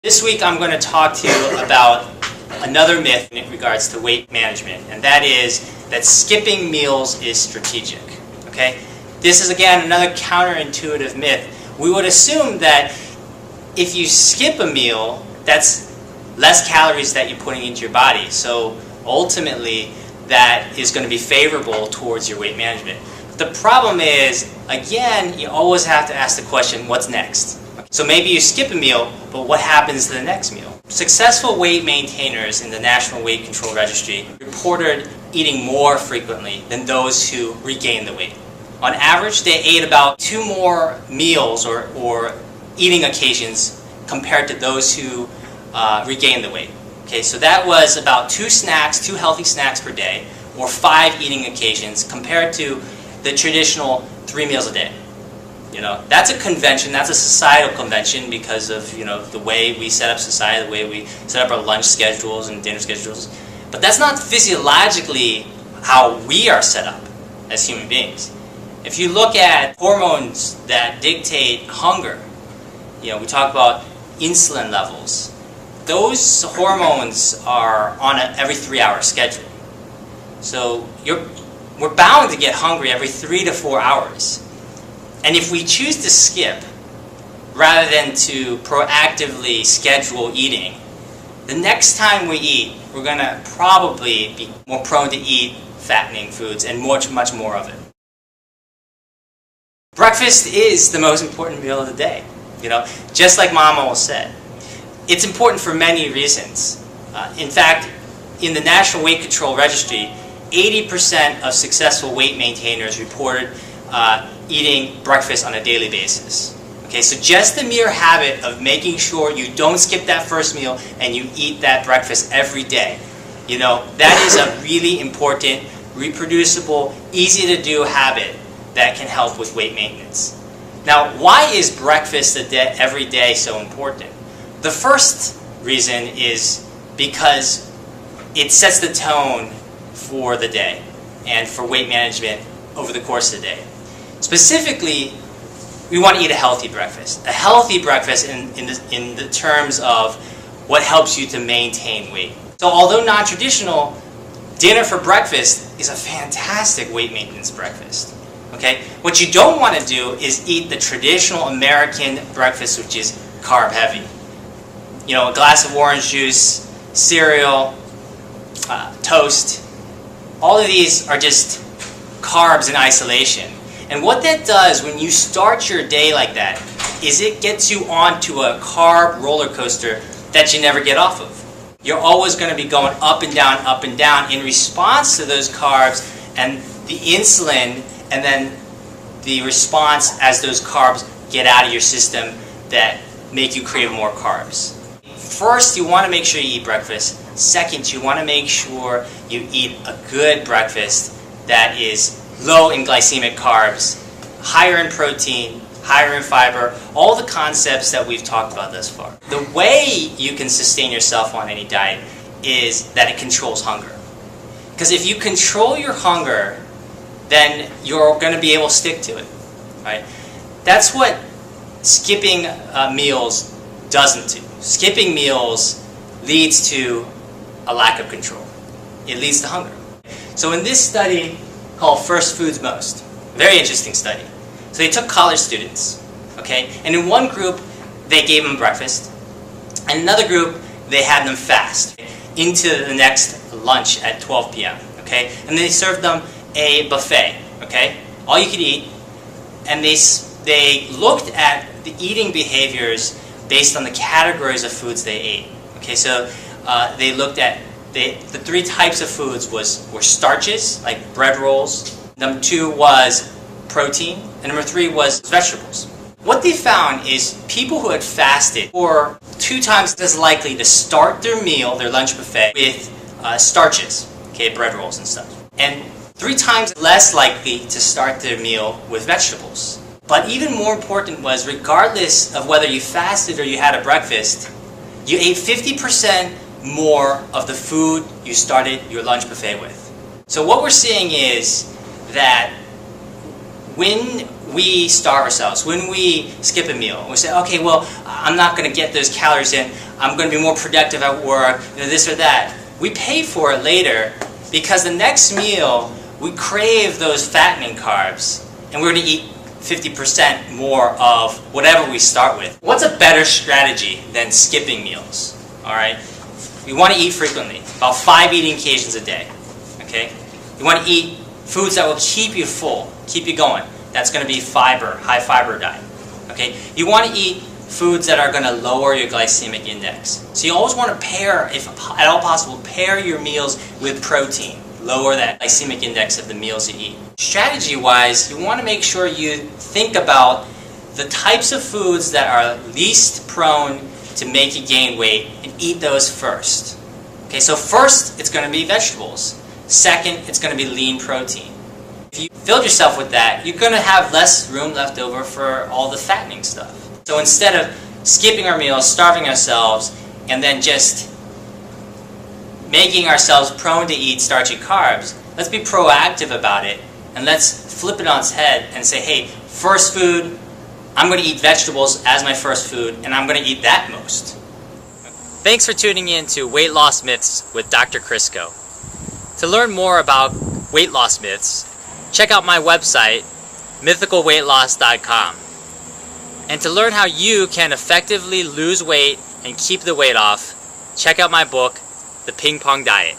This week I'm going to talk to you about another myth in regards to weight management, and that is that skipping meals is strategic. Okay? This is again another counterintuitive myth. We would assume that if you skip a meal, that's less calories that you're putting into your body. So ultimately that is going to be favorable towards your weight management. The problem is, again, you always have to ask the question, what's next? So maybe you skip a meal, but what happens to the next meal? Successful weight maintainers in the National Weight Control Registry reported eating more frequently than those who regained the weight. On average, they ate about 2 more meals or eating occasions compared to those who regained the weight. Okay, so that was about 2 healthy snacks per day, or 5 eating occasions compared to the traditional 3 meals a day. You know, that's a convention, that's a societal convention because of, the way we set up society, the way we set up our lunch schedules and dinner schedules. But that's not physiologically how we are set up as human beings. If you look at hormones that dictate hunger, we talk about insulin levels. Those hormones are on an every 3-hour schedule. So we're bound to get hungry every 3 to 4 hours. And if we choose to skip, rather than to proactively schedule eating, the next time we eat, we're going to probably be more prone to eat fattening foods and much more of it. Breakfast is the most important meal of the day, just like Mom always said. It's important for many reasons. In fact, in the National Weight Control Registry, 80% of successful weight maintainers reported eating breakfast on a daily basis. Okay, so just the mere habit of making sure you don't skip that first meal and you eat that breakfast every day, that is a really important, reproducible, easy to do habit that can help with weight maintenance. Now, why is breakfast every day so important? The first reason is because it sets the tone for the day and for weight management over the course of the day. Specifically, we want to eat a healthy breakfast. A healthy breakfast in the terms of what helps you to maintain weight. So although non-traditional, dinner for breakfast is a fantastic weight maintenance breakfast. Okay? What you don't want to do is eat the traditional American breakfast, which is carb heavy. A glass of orange juice, cereal, toast. All of these are just carbs in isolation. And what that does when you start your day like that is it gets you onto a carb roller coaster that you never get off of. You're always going to be going up and down in response to those carbs and the insulin, and then the response as those carbs get out of your system that make you crave more carbs. First, you want to make sure you eat breakfast. Second, you want to make sure you eat a good breakfast that is low in glycemic carbs, higher in protein, higher in fiber, all the concepts that we've talked about thus far. The way you can sustain yourself on any diet is that it controls hunger. Because if you control your hunger, then you're going to be able to stick to it. Right? That's what skipping meals doesn't do. Skipping meals leads to a lack of control. It leads to hunger. So in this study called First Foods Most, very interesting study. So they took college students, okay, and in one group they gave them breakfast, and another group they had them fast into the next lunch at 12 p.m. Okay, and they served them a buffet, okay, all you could eat, and they looked at the eating behaviors based on the categories of foods they ate. Okay, so they looked at the 3 types of foods were starches, like bread rolls. Number 2 was protein, and number 3 was vegetables. What they found is people who had fasted were 2 times as likely to start their meal, their lunch buffet, with starches, okay, bread rolls and stuff, and 3 times less likely to start their meal with vegetables. But even more important was, regardless of whether you fasted or you had a breakfast, you ate 50% more of the food you started your lunch buffet with. So what we're seeing is that when we starve ourselves, when we skip a meal, we say, okay, well, I'm not going to get those calories in, I'm going to be more productive at work, this or that. We pay for it later because the next meal, we crave those fattening carbs, and we're going to eat 50% more of whatever we start with. What's a better strategy than skipping meals? All right, we want to eat frequently, about 5 eating occasions a day. Okay, you want to eat foods that will keep you full, keep you going. That's going to be fiber, high fiber diet. Okay, you want to eat foods that are going to lower your glycemic index. So you always want to pair, if at all possible, pair your meals with protein. Lower that glycemic index of the meals you eat. Strategy-wise, you want to make sure you think about the types of foods that are least prone to make you gain weight and eat those first. Okay, so first it's going to be vegetables. Second, it's going to be lean protein. If you filled yourself with that, you're going to have less room left over for all the fattening stuff. So instead of skipping our meals, starving ourselves, and then just making ourselves prone to eat starchy carbs, let's be proactive about it, and let's flip it on its head and say, hey, first food, I'm going to eat vegetables as my first food, and I'm going to eat that most. Thanks for tuning in to Weight Loss Myths with Dr. Crisco. To learn more about weight loss myths, check out my website, mythicalweightloss.com. And to learn how you can effectively lose weight and keep the weight off, check out my book, The Ping Pong Diet.